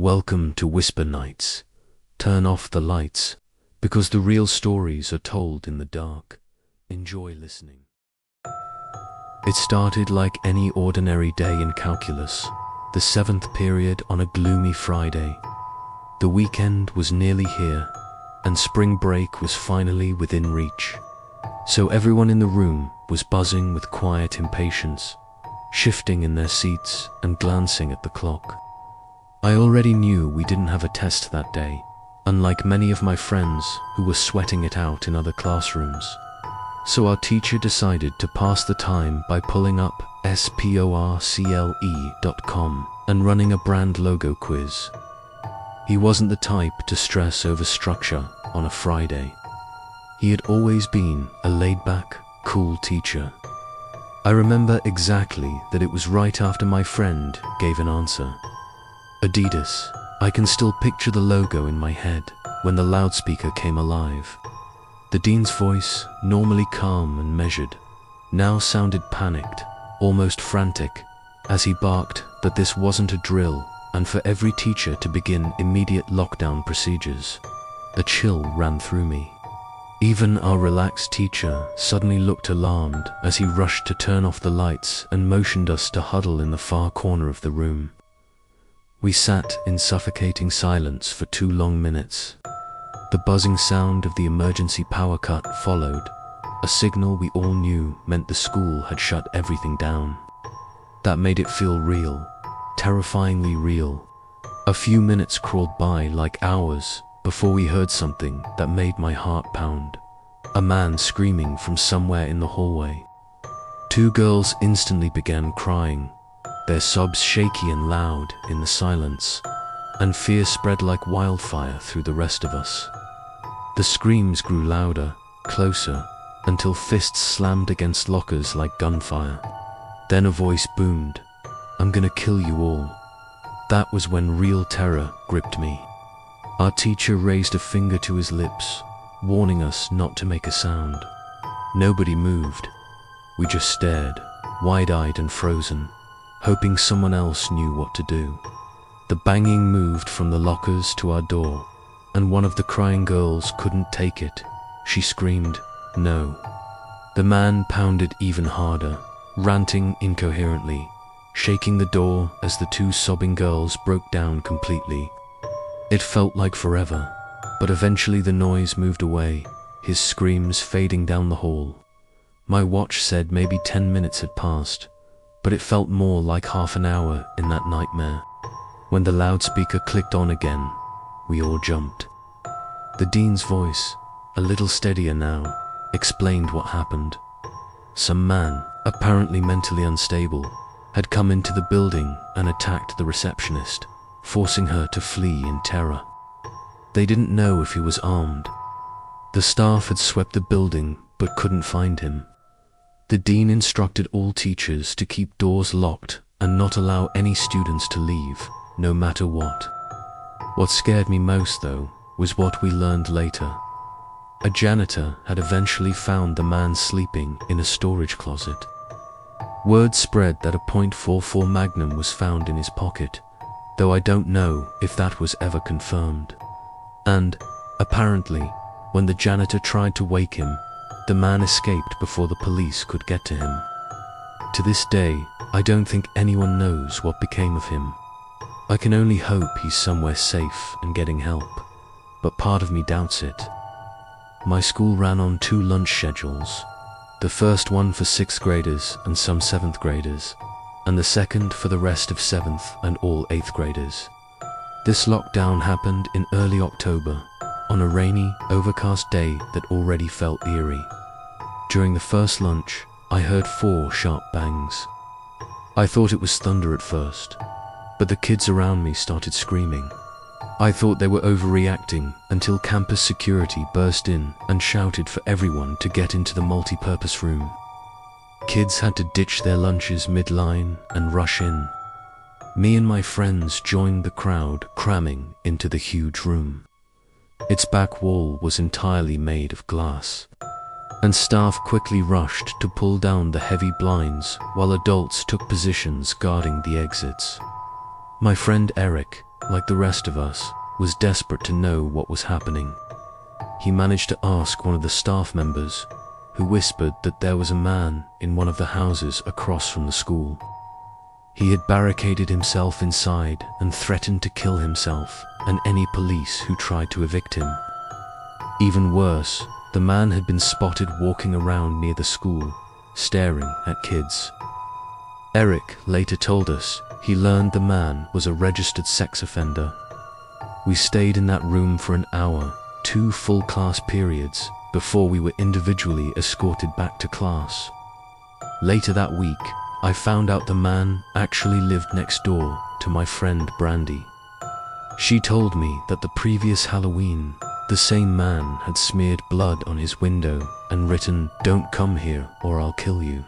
Welcome to Whisper Nights. Turn off the lights, because the real stories are told in the dark. Enjoy listening. It started like any ordinary day in calculus, the 7th period on a gloomy Friday. The weekend was nearly here, and spring break was finally within reach. So everyone in the room was buzzing with quiet impatience, shifting in their seats and glancing at the clock. I already knew we didn't have a test that day, unlike many of my friends who were sweating it out in other classrooms. So our teacher decided to pass the time by pulling up sporcle.com and running a brand logo quiz. He wasn't the type to stress over structure on a Friday. He had always been a laid-back, cool teacher. I remember exactly that it was right after my friend gave an answer. Adidas. I can still picture the logo in my head when the loudspeaker came alive. The dean's voice, normally calm and measured, now sounded panicked, almost frantic, as he barked that this wasn't a drill and for every teacher to begin immediate lockdown procedures. A chill ran through me. Even our relaxed teacher suddenly looked alarmed as he rushed to turn off the lights and motioned us to huddle in the far corner of the room. We sat in suffocating silence for 2 long minutes. The buzzing sound of the emergency power cut followed, a signal we all knew meant the school had shut everything down. That made it feel real, terrifyingly real. A few minutes crawled by like hours before we heard something that made my heart pound. A man screaming from somewhere in the hallway. 2 girls instantly began crying, their sobs shaky and loud in the silence, and fear spread like wildfire through the rest of us. The screams grew louder, closer, until fists slammed against lockers like gunfire. Then a voice boomed, "I'm gonna kill you all." That was when real terror gripped me. Our teacher raised a finger to his lips, warning us not to make a sound. Nobody moved. We just stared, wide-eyed and frozen, hoping someone else knew what to do. The banging moved from the lockers to our door, and one of the crying girls couldn't take it. She screamed, "No." The man pounded even harder, ranting incoherently, shaking the door as the 2 sobbing girls broke down completely. It felt like forever, but eventually the noise moved away, his screams fading down the hall. My watch said maybe 10 minutes had passed, but it felt more like half an hour in that nightmare. When the loudspeaker clicked on again, we all jumped. The dean's voice, a little steadier now, explained what happened. Some man, apparently mentally unstable, had come into the building and attacked the receptionist, forcing her to flee in terror. They didn't know if he was armed. The staff had swept the building but couldn't find him. The dean instructed all teachers to keep doors locked and not allow any students to leave, no matter what. What scared me most, though, was what we learned later. A janitor had eventually found the man sleeping in a storage closet. Word spread that a .44 Magnum was found in his pocket, though I don't know if that was ever confirmed. And, apparently, when the janitor tried to wake him, the man escaped before the police could get to him. To this day, I don't think anyone knows what became of him. I can only hope he's somewhere safe and getting help, but part of me doubts it. My school ran on 2 lunch schedules, the first one for 6th graders and some 7th graders, and the second for the rest of 7th and all 8th graders. This lockdown happened in early October, on a rainy, overcast day that already felt eerie. During the first lunch, I heard 4 sharp bangs. I thought it was thunder at first, but the kids around me started screaming. I thought they were overreacting until campus security burst in and shouted for everyone to get into the multi-purpose room. Kids had to ditch their lunches mid-line and rush in. Me and my friends joined the crowd cramming into the huge room. Its back wall was entirely made of glass, and staff quickly rushed to pull down the heavy blinds while adults took positions guarding the exits. My friend Eric, like the rest of us, was desperate to know what was happening. He managed to ask one of the staff members, who whispered that there was a man in one of the houses across from the school. He had barricaded himself inside and threatened to kill himself and any police who tried to evict him. Even worse, the man had been spotted walking around near the school, staring at kids. Eric later told us he learned the man was a registered sex offender. We stayed in that room for an hour, 2 full class periods, before we were individually escorted back to class. Later that week, I found out the man actually lived next door to my friend Brandy. She told me that the previous Halloween, the same man had smeared blood on his window and written, "Don't come here or I'll kill you."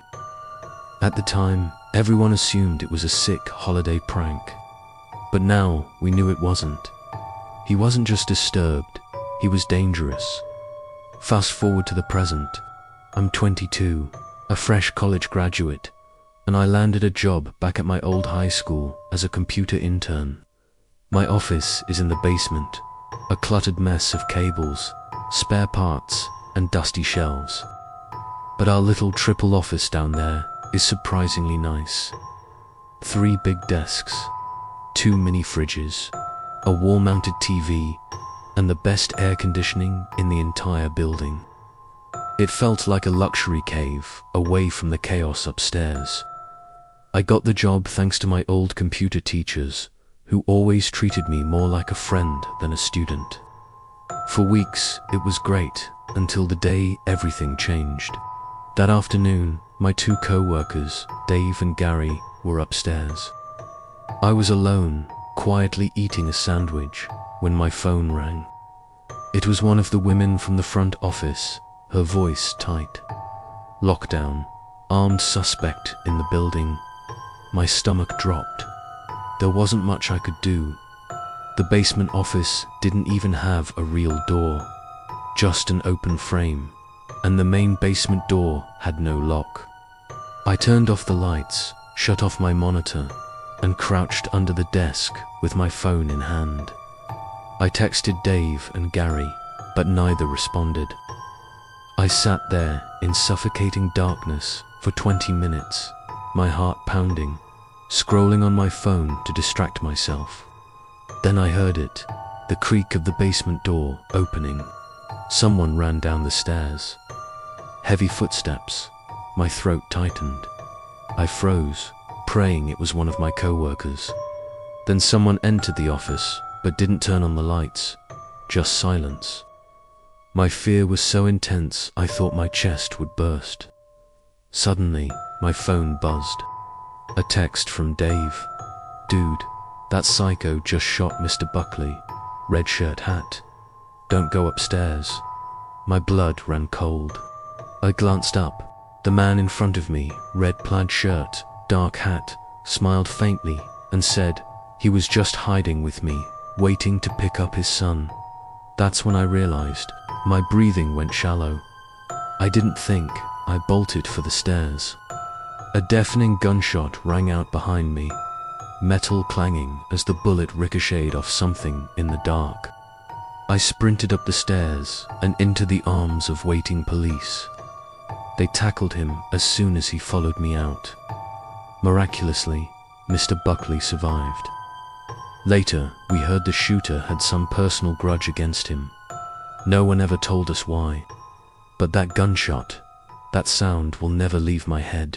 At the time, everyone assumed it was a sick holiday prank. But now we knew it wasn't. He wasn't just disturbed, he was dangerous. Fast forward to the present. I'm 22, a fresh college graduate, and I landed a job back at my old high school as a computer intern. My office is in the basement, a cluttered mess of cables, spare parts, and dusty shelves. But our little triple office down there is surprisingly nice. 3 big desks, 2 mini fridges, a wall-mounted TV, and the best air conditioning in the entire building. It felt like a luxury cave away from the chaos upstairs. I got the job thanks to my old computer teachers, who always treated me more like a friend than a student. For weeks, it was great, until the day everything changed. That afternoon, my 2 co-workers, Dave and Gary, were upstairs. I was alone, quietly eating a sandwich, when my phone rang. It was one of the women from the front office, her voice tight. Lockdown, armed suspect in the building. My stomach dropped. There wasn't much I could do. The basement office didn't even have a real door, just an open frame, and the main basement door had no lock. I turned off the lights, shut off my monitor, and crouched under the desk with my phone in hand. I texted Dave and Gary, but neither responded. I sat there in suffocating darkness for 20 minutes, my heart pounding, scrolling on my phone to distract myself. Then I heard it, the creak of the basement door opening. Someone ran down the stairs. Heavy footsteps. My throat tightened. I froze, praying it was one of my co-workers. Then someone entered the office, but didn't turn on the lights, just silence. My fear was so intense I thought my chest would burst. Suddenly, my phone buzzed. A text from Dave. "Dude, that psycho just shot Mr. Buckley. Red shirt hat. Don't go upstairs." My blood ran cold. I glanced up. The man in front of me, red plaid shirt, dark hat, smiled faintly and said he was just hiding with me, waiting to pick up his son. That's when I realized my breathing went shallow. I didn't think. I bolted for the stairs. A deafening gunshot rang out behind me, metal clanging as the bullet ricocheted off something in the dark. I sprinted up the stairs and into the arms of waiting police. They tackled him as soon as he followed me out. Miraculously, Mr. Buckley survived. Later, we heard the shooter had some personal grudge against him. No one ever told us why. But that gunshot, that sound will never leave my head.